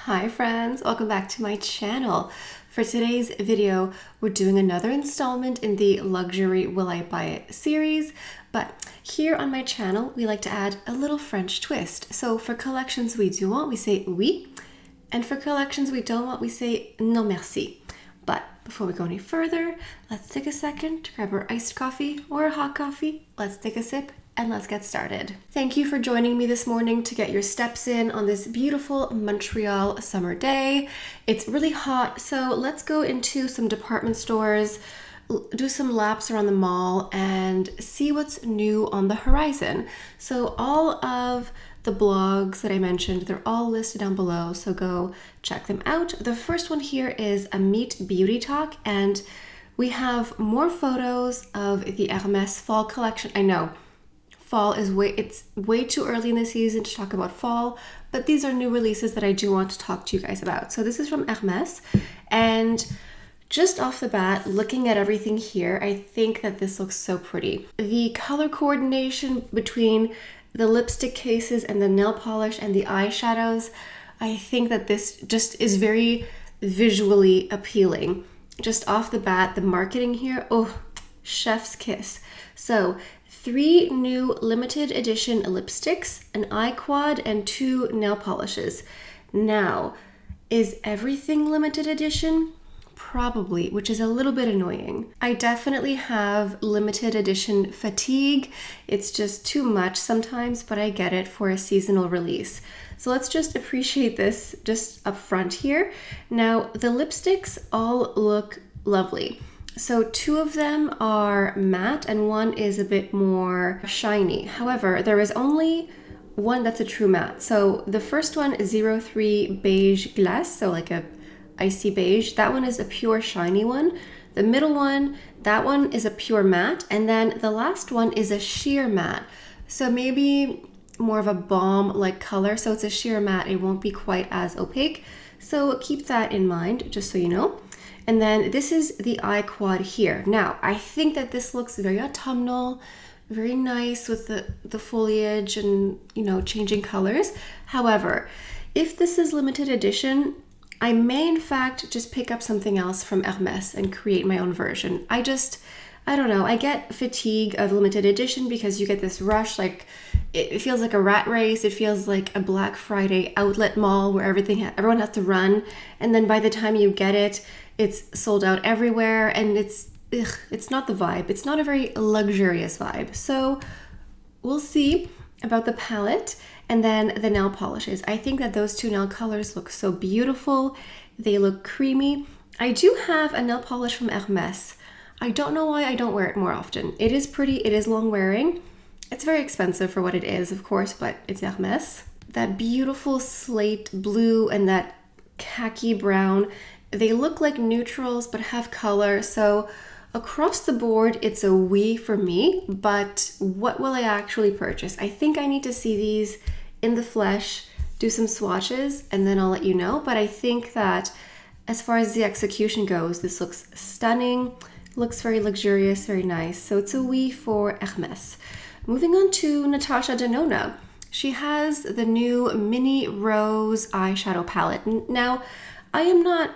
Hi friends, welcome back to my channel. For today's video, we're doing another installment in the Luxury Will I Buy It series, but here on my channel, we like to add a little French twist. So for collections we do want, we say oui, and for collections we don't want, we say non merci. But before we go any further, let's take a second to grab our iced coffee or a hot coffee. Let's take a sip and let's get started. Thank you for joining me this morning to get your steps in on this beautiful Montreal summer day. It's really hot, so let's go into some department stores, do some laps around the mall, and see what's new on the horizon. So all of the blogs that I mentioned, they're all listed down below, so go check them out. The first one here is a Meet Beauty Talk, and we have more photos of the Hermès fall collection. I know fall is it's way too early in the season to talk about fall, but these are new releases that I do want to talk to you guys about. So this is from Hermès, and just off the bat, looking at everything here, I think that this looks so pretty. The color coordination between the lipstick cases and the nail polish and the eyeshadows, I think that this just is very visually appealing. Just off the bat, the marketing here, oh, chef's kiss. So 3 new limited edition lipsticks, an eye quad, and 2 nail polishes. Now, is everything limited edition? Probably, which is a little bit annoying. I definitely have limited edition fatigue. It's just too much sometimes, but I get it for a seasonal release. So let's just appreciate this just up front here. Now, the lipsticks all look lovely. So 2 of them are matte and 1 is a bit more shiny. However, there is only one that's a true matte. So the first one is 03 Beige Glace, so like a icy beige. That one is a pure shiny one. The middle one, that one is a pure matte. And then the last one is a sheer matte. So maybe more of a balm-like color. So it's a sheer matte. It won't be quite as opaque. So keep that in mind, just so you know. And then this is the eye quad here. Now, I think that this looks very autumnal, very nice with the foliage and, you know, changing colors. However, if this is limited edition, I may in fact just pick up something else from Hermès and create my own version. I don't know, I get fatigue of limited edition because you get this rush, like it feels like a rat race. It feels like a Black Friday outlet mall where everyone has to run. And then by the time you get it, it's sold out everywhere, and it's not the vibe. It's not a very luxurious vibe. So we'll see about the palette and then the nail polishes. I think that those 2 nail colors look so beautiful. They look creamy. I do have a nail polish from Hermès. I don't know why I don't wear it more often. It is pretty, it is long wearing. It's very expensive for what it is, of course, but it's Hermès. That beautiful slate blue and that khaki brown, they look like neutrals but have color. So across the board, it's a oui for me, but what will I actually purchase? I think I need to see these in the flesh, do some swatches, and then I'll let you know. But I think that as far as the execution goes, this looks stunning, looks very luxurious, very nice. So it's a oui for Hermès. Moving on to Natasha Denona. She has the new Mini Rose eyeshadow palette. Now, I am not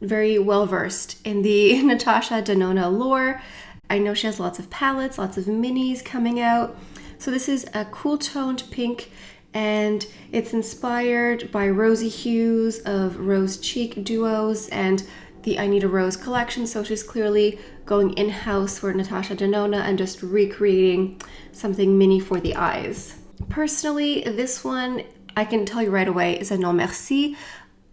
very well versed in the Natasha Denona lore. I know she has lots of palettes, lots of minis coming out. So this is a cool toned pink, and it's inspired by rosy hues of rose cheek duos and the I Need a Rose collection. So she's clearly going in-house for Natasha Denona and just recreating something mini for the eyes. Personally, this one, I can tell you right away, is a non merci.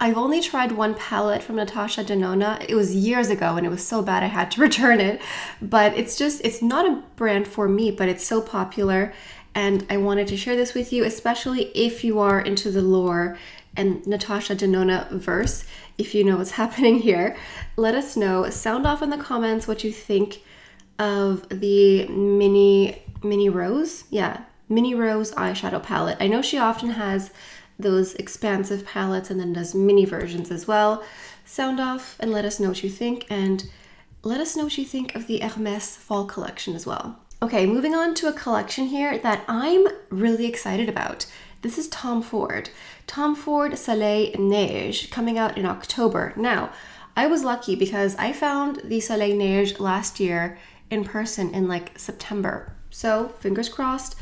I've only tried one palette from Natasha Denona. It was years ago and it was so bad I had to return it. But it's not a brand for me, but it's so popular. And I wanted to share this with you, especially if you are into the lore and Natasha Denona verse. If you know what's happening here, let us know. Sound off in the comments what you think of the Mini Rose. Yeah, Mini Rose eyeshadow palette. I know she often has those expansive palettes and then does mini versions as well. Sound off and let us know what you think, and let us know what you think of the Hermès fall collection as well. Okay, moving on to a collection here that I'm really excited about. This is Tom Ford. Tom Ford Soleil Neige, coming out in October. Now, I was lucky because I found the Soleil Neige last year in person in like September. So, fingers crossed,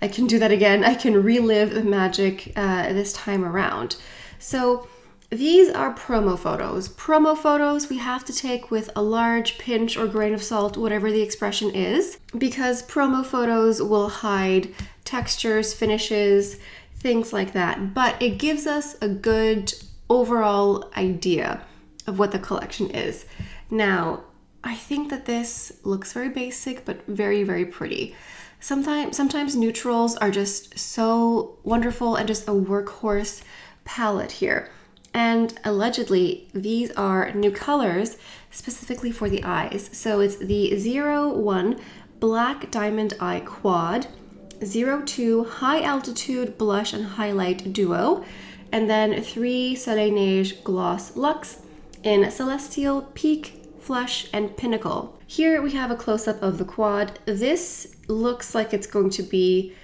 I can do that again. I can relive the magic this time around. So, these are promo photos. Promo photos we have to take with a large pinch or grain of salt, whatever the expression is, because promo photos will hide textures, finishes, things like that. But it gives us a good overall idea of what the collection is. Now, I think that this looks very basic, but very, very pretty. Sometimes neutrals are just so wonderful and just a workhorse palette here. And allegedly, these are new colors specifically for the eyes. So it's the 01 Black Diamond Eye Quad, 02 High Altitude Blush and Highlight Duo, and then 3 Soleil Neige Gloss Luxe in Celestial, Peak, Flush, and Pinnacle. Here we have a close-up of the quad. This looks like it's going to be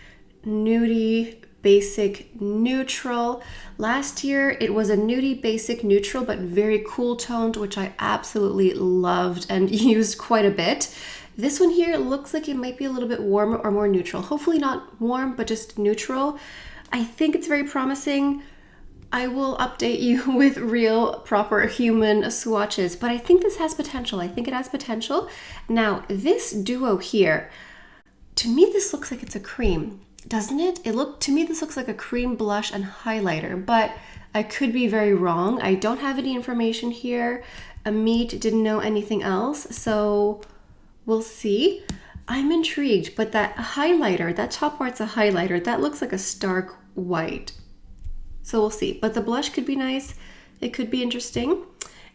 nudie, basic, neutral. Last year it was a nudie, basic, neutral, but very cool toned, which I absolutely loved and used quite a bit. This one here looks like it might be a little bit warmer or more neutral. Hopefully not warm, but just neutral. I think it's very promising. I will update you with real, proper human swatches, but I think this has potential. I think it has potential. Now, this duo here, to me, this looks like it's a cream. Doesn't it? To me, this looks like a cream blush and highlighter, but I could be very wrong. I don't have any information here. Amit didn't know anything else, so we'll see. I'm intrigued, but that highlighter, that top part's a highlighter, that looks like a stark white. So we'll see, but the blush could be nice. It could be interesting.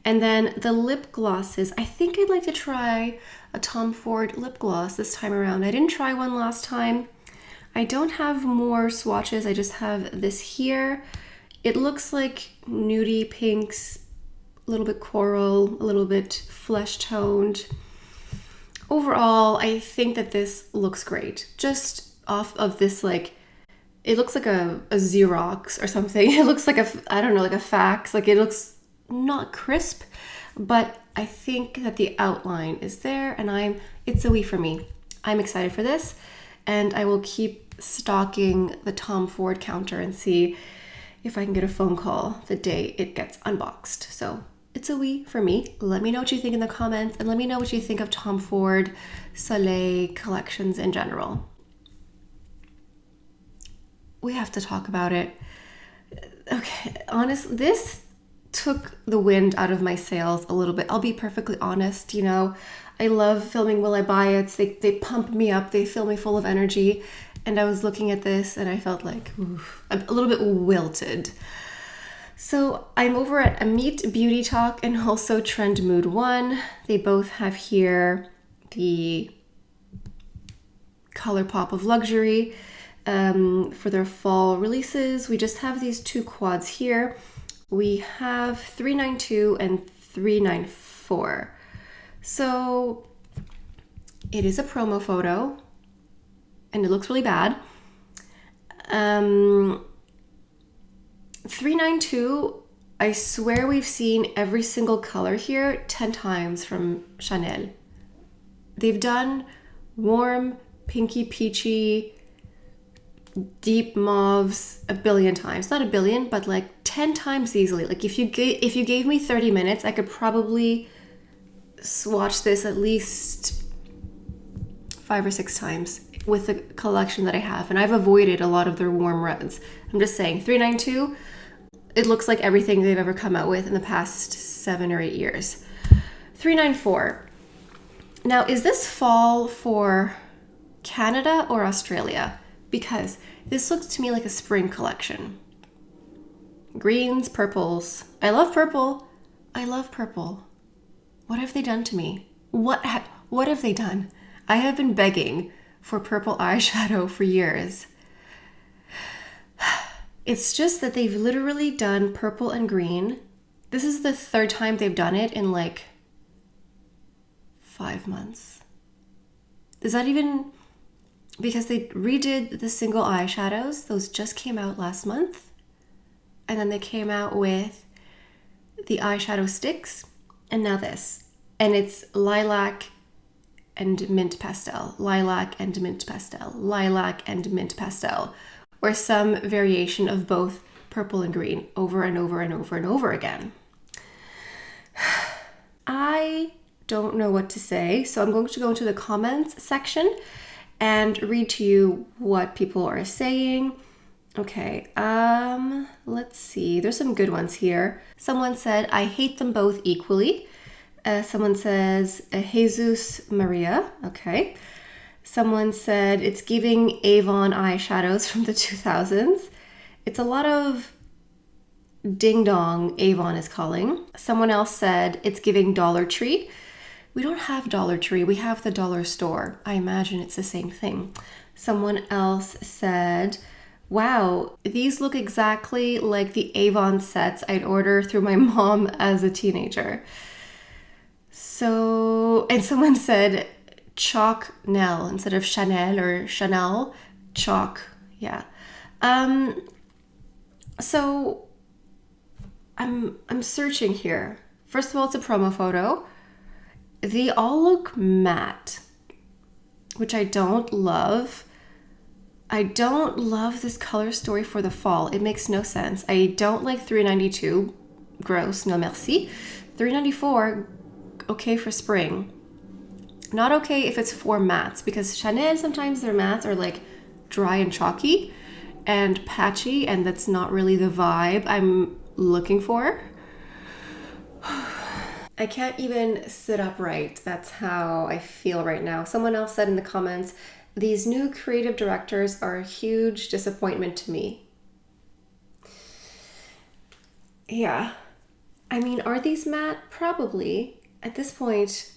And then the lip glosses. I think I'd like to try a Tom Ford lip gloss this time around. I didn't try one last time. I don't have more swatches, I just have this here. It looks like nudie pinks, a little bit coral, a little bit flesh toned. Overall, I think that this looks great. Just off of this, like, it looks like a Xerox or something. It looks like I don't know, like a fax. Like, it looks not crisp, but I think that the outline is there, and it's a oui for me. I'm excited for this, and I will keep stalking the Tom Ford counter and see if I can get a phone call the day it gets unboxed. So it's a oui for me. Let me know what you think in the comments, and let me know what you think of Tom Ford Soleil collections in general. We have to talk about it. Okay, honestly, this took the wind out of my sails a little bit. I'll be perfectly honest, you know, I love filming Will I Buy It. They pump me up, they fill me full of energy. And I was looking at this and I felt like, oof, I'm a little bit wilted. So I'm over at Amit Beauty Talk and also Trend Mood 1. They both have here the color pop of luxury for their fall releases. We just have these two quads here. We have 392 and 394. So it is a promo photo and it looks really bad. 392, I swear we've seen every single color here 10 times from Chanel. They've done warm, pinky, peachy, deep mauves a billion times. Not a billion, but like 10 times easily. Like if you gave me 30 minutes, I could probably swatch this at least 5 or 6 times with the collection that I have. And I've avoided a lot of their warm reds. I'm just saying, 392, it looks like everything they've ever come out with in the past 7 or 8 years. 394. Now, is this fall for Canada or Australia? Because this looks to me like a spring collection. Greens, purples. I love purple. I love purple. What have they done to me? What have they done? I have been begging for purple eyeshadow for years. It's just that they've literally done purple and green. This is the 3rd time they've done it in like 5 months. Is that even because they redid the single eyeshadows. Those just came out last month. And then they came out with the eyeshadow sticks, and now this. And it's lilac and mint pastel, lilac and mint pastel, lilac and mint pastel, or some variation of both purple and green over and over and over and over again. I don't know what to say, so I'm going to go into the comments section and read to you what people are saying. Okay, let's see. There's some good ones here. Someone said, I hate them both equally. Someone says, Jesus Maria. Okay. Someone said, it's giving Avon eyeshadows from the 2000s. It's a lot of ding dong, Avon is calling. Someone else said, it's giving Dollar Tree. We don't have Dollar Tree. We have the dollar store. I imagine it's the same thing. Someone else said, wow, these look exactly like the Avon sets I'd order through my mom as a teenager. So, and someone said Chalk Nell instead of Chanel or Chanel, Chalk, yeah. So I'm searching here. First of all, it's a promo photo. They all look matte, which I don't love. I don't love this color story for the fall. It makes no sense. I don't like $3.92. Gross, no merci. $3.94, okay for spring. Not okay if it's for mattes, because Chanel, sometimes their mattes are like dry and chalky and patchy, and that's not really the vibe I'm looking for. I can't even sit upright. That's how I feel right now. Someone else said in the comments, these new creative directors are a huge disappointment to me. Yeah. I mean, are these matte? Probably. At this point,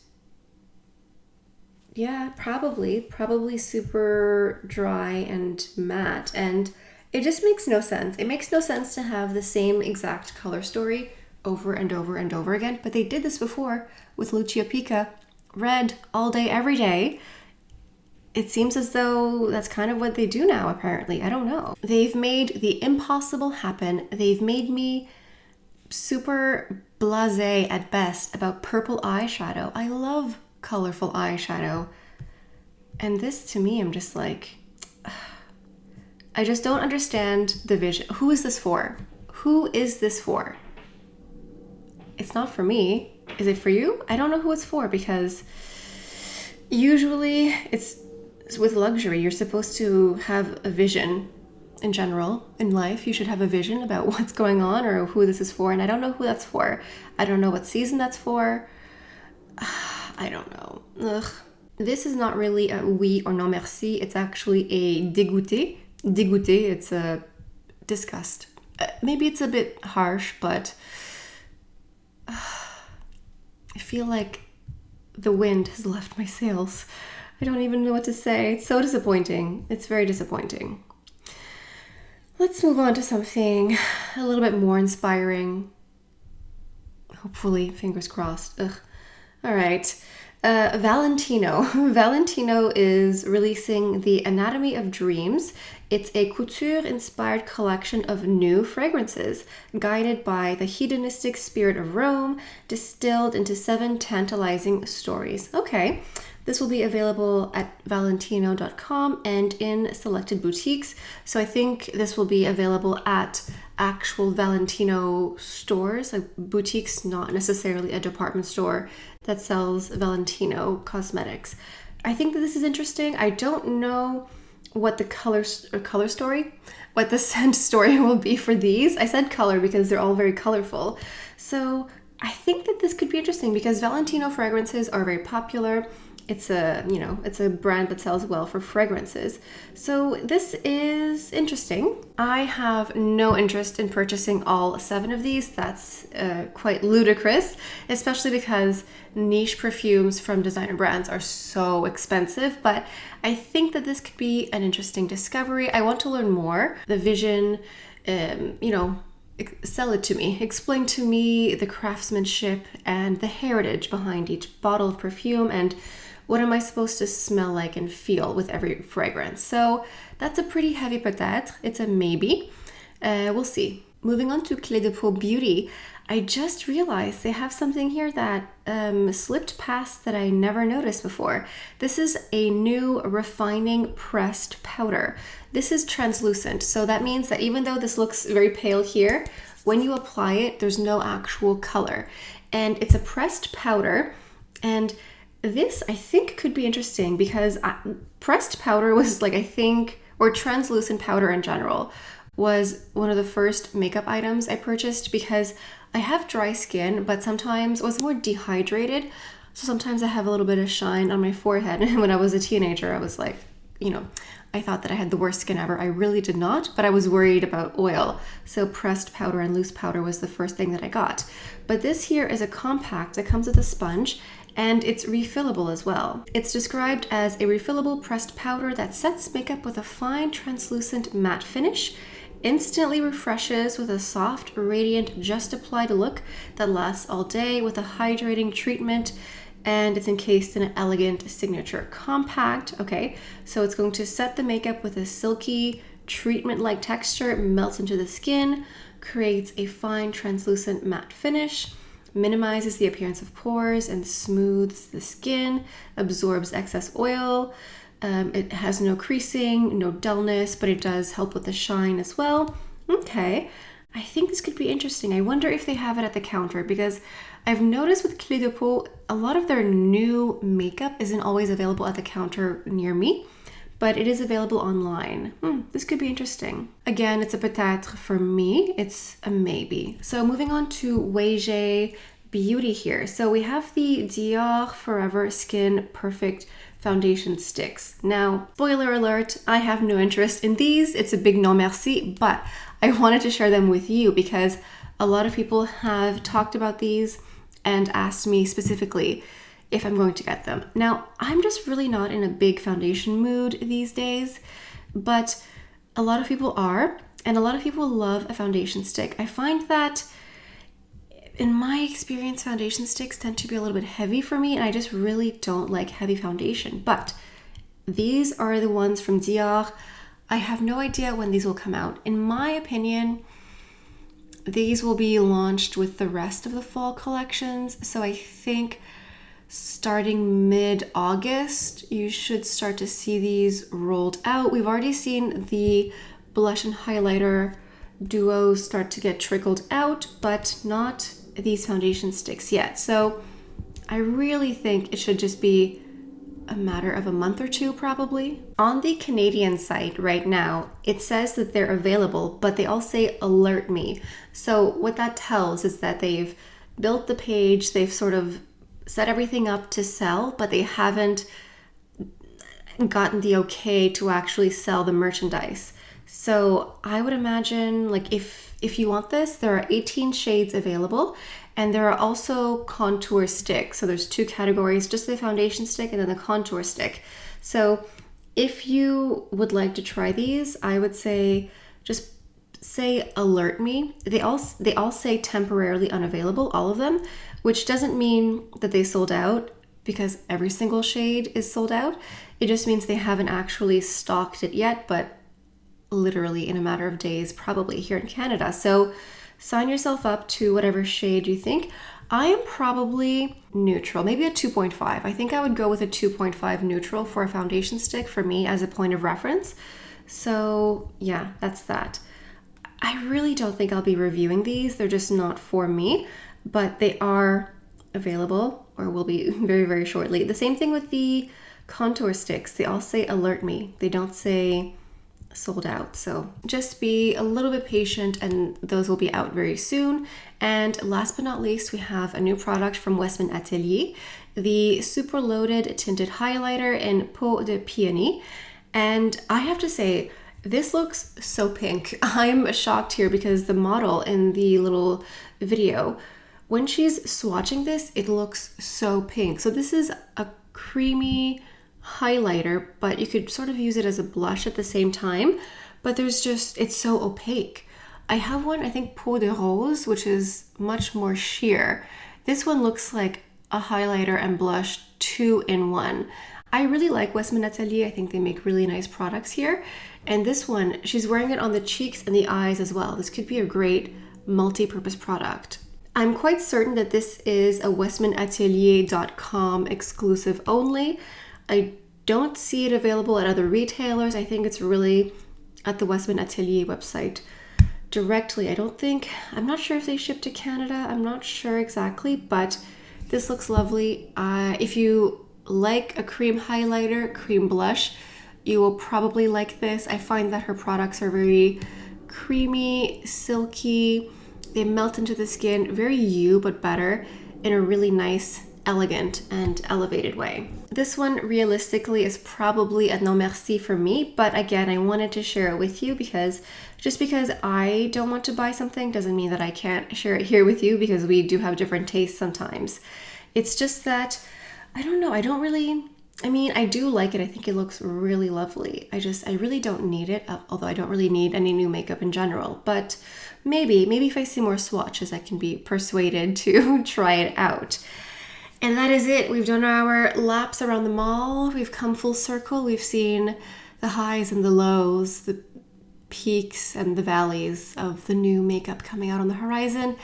yeah, probably. Probably super dry and matte. And it just makes no sense. It makes no sense to have the same exact color story over and over and over again. But they did this before with Lucia Pica. Red all day, every day. It seems as though that's kind of what they do now, apparently. I don't know. They've made the impossible happen. They've made me super blasé at best about purple eyeshadow. I love colorful eyeshadow. And this, to me, I'm just like, I just don't understand the vision. Who is this for? Who is this for? It's not for me. Is it for you? I don't know who it's for, because usually it's with luxury. You're supposed to have a vision in general in life. You should have a vision about what's going on or who this is for. And I don't know who that's for. I don't know what season that's for. I don't know. Ugh. This is not really a Oui or Non Merci. It's actually a dégoûté. Dégoûté, it's a disgust. Maybe it's a bit harsh, but I feel like the wind has left my sails. I don't even know what to say. It's so disappointing. It's very disappointing. Let's move on to something a little bit more inspiring. Hopefully, fingers crossed. Ugh. All right. Valentino. Valentino is releasing the Anatomy of Dreams. It's a couture-inspired collection of new fragrances, guided by the hedonistic spirit of Rome, distilled into 7 tantalizing stories. Okay. This will be available at valentino.com and in selected boutiques. So I think this will be available at actual Valentino stores, like boutiques, not necessarily a department store that sells Valentino cosmetics. I think that this is interesting. I don't know what the color story, what the scent story will be for these. I said color because they're all very colorful. So I think that this could be interesting because Valentino fragrances are very popular. It's a brand that sells well for fragrances. So this is interesting. I have no interest in purchasing all 7 of these. That's quite ludicrous, especially because niche perfumes from designer brands are so expensive. But I think that this could be an interesting discovery. I want to learn more. The vision, sell it to me. Explain to me the craftsmanship and the heritage behind each bottle of perfume and what am I supposed to smell like and feel with every fragrance? So that's a pretty heavy peut-être. It's a maybe. We'll see. Moving on to Clé de Peau Beauty, I just realized they have something here that slipped past that I never noticed before. This is a new refining pressed powder. This is translucent, so that means that even though this looks very pale here, when you apply it, there's no actual color. And it's a pressed powder, and this I think could be interesting because pressed powder was like, I think, or translucent powder in general, was one of the first makeup items I purchased because I have dry skin, but sometimes I was more dehydrated. So sometimes I have a little bit of shine on my forehead. And when I was a teenager, I was like, I thought that I had the worst skin ever. I really did not, but I was worried about oil. So pressed powder and loose powder was the first thing that I got. But this here is a compact that comes with a sponge, and it's refillable as well. It's described as a refillable pressed powder that sets makeup with a fine translucent matte finish, instantly refreshes with a soft, radiant, just applied look that lasts all day with a hydrating treatment, and it's encased in an elegant signature compact. Okay, so it's going to set the makeup with a silky, treatment-like texture, melts into the skin, creates a fine, translucent matte finish, minimizes the appearance of pores and smooths the skin, absorbs excess oil. It has no creasing, no dullness, but it does help with the shine as well. Okay, I think this could be interesting. I wonder if they have it at the counter because I've noticed with Clé de Peau, a lot of their new makeup isn't always available at the counter near me, but it is available online. This could be interesting. Again, it's a peut-être for me. It's a maybe. So moving on to Weijie Beauty here. So we have the Dior Forever Skin Perfect foundation sticks. Now, spoiler alert, I have no interest in these. It's a big no merci, but I wanted to share them with you because a lot of people have talked about these and asked me specifically if I'm going to get them. Now, I'm just really not in a big foundation mood these days, but a lot of people are, and a lot of people love a foundation stick. I find that in my experience, foundation sticks tend to be a little bit heavy for me, and I just really don't like heavy foundation. But these are the ones from Dior. I have no idea when these will come out. In my opinion, these will be launched with the rest of the fall collections. So I think starting mid-August, you should start to see these rolled out. We've already seen the blush and highlighter duos start to get trickled out, but not these foundation sticks yet. So I really think it should just be a matter of a month or two probably. On the Canadian site right now, it says that they're available, but they all say alert me. So what that tells is that they've built the page, they've sort of set everything up to sell, but they haven't gotten the okay to actually sell the merchandise. So I would imagine, like, if you want this, there are 18 shades available, and there are also contour sticks. So there's two categories, just the foundation stick and then the contour stick. So if you would like to try these, I would say just say alert me. They all say temporarily unavailable, all of them, which doesn't mean that they sold out because every single shade is sold out. It just means they haven't actually stocked it yet, but literally in a matter of days, probably here in Canada. So sign yourself up to whatever shade you think. I am probably neutral, maybe a 2.5. I think I would go with a 2.5 neutral for a foundation stick for me as a point of reference. So yeah, that's that. I really don't think I'll be reviewing these. They're just not for me, but they are available or will be very, very shortly. The same thing with the contour sticks. They all say alert me. They don't say sold out. So just be a little bit patient and those will be out very soon. And last but not least, we have a new product from Westman Atelier, the super loaded tinted highlighter in Peau de Peony. And I have to say, this looks so pink. I'm shocked here because the model in the little video, when she's swatching this, it looks so pink. So this is a creamy highlighter, but you could sort of use it as a blush at the same time, but there's just, it's so opaque. I have one, I think Peau de Rose, which is much more sheer. This one looks like a highlighter and blush 2-in-1. I really like Westman Atelier. I think they make really nice products here. And this one, she's wearing it on the cheeks and the eyes as well. This could be a great multi-purpose product. I'm quite certain that this is a westmanatelier.com exclusive only. I don't see it available at other retailers. I think it's really at the Westman Atelier website directly. I'm not sure if they ship to Canada. I'm not sure exactly, but this looks lovely. If you like a cream highlighter, cream blush, you will probably like this. I find that her products are very creamy, silky. They melt into the skin, very you, but better in a really nice, elegant, and elevated way. This one realistically is probably a non merci for me, but again, I wanted to share it with you because just because I don't want to buy something doesn't mean that I can't share it here with you, because we do have different tastes sometimes. It's just that, I don't know, I do like it. I think it looks really lovely. I really don't need it, although I don't really need any new makeup in general. But maybe if I see more swatches, I can be persuaded to try it out. And that is it. We've done our laps around the mall. We've come full circle. We've seen the highs and the lows, the peaks and the valleys of the new makeup coming out on the horizon.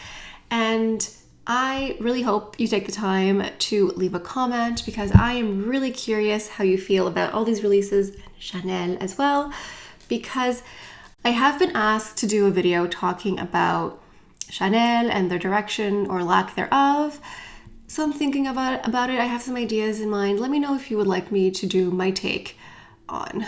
And I really hope you take the time to leave a comment, because I am really curious how you feel about all these releases, and Chanel as well, because I have been asked to do a video talking about Chanel and their direction or lack thereof. So I'm thinking about it. I have some ideas in mind. Let me know if you would like me to do my take on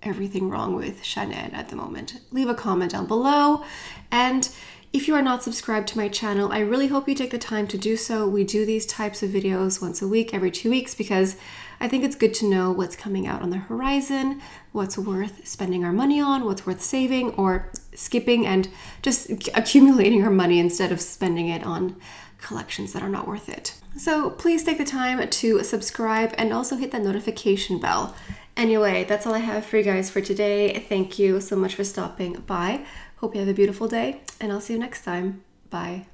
everything wrong with Chanel at the moment. Leave a comment down below. And if you are not subscribed to my channel, I really hope you take the time to do so. We do these types of videos once a week, every 2 weeks, because I think it's good to know what's coming out on the horizon, what's worth spending our money on, what's worth saving or skipping and just accumulating our money instead of spending it on collections that are not worth it. So please take the time to subscribe and also hit that notification bell. Anyway, that's all I have for you guys for today. Thank you so much for stopping by. Hope you have a beautiful day, and I'll see you next time. Bye.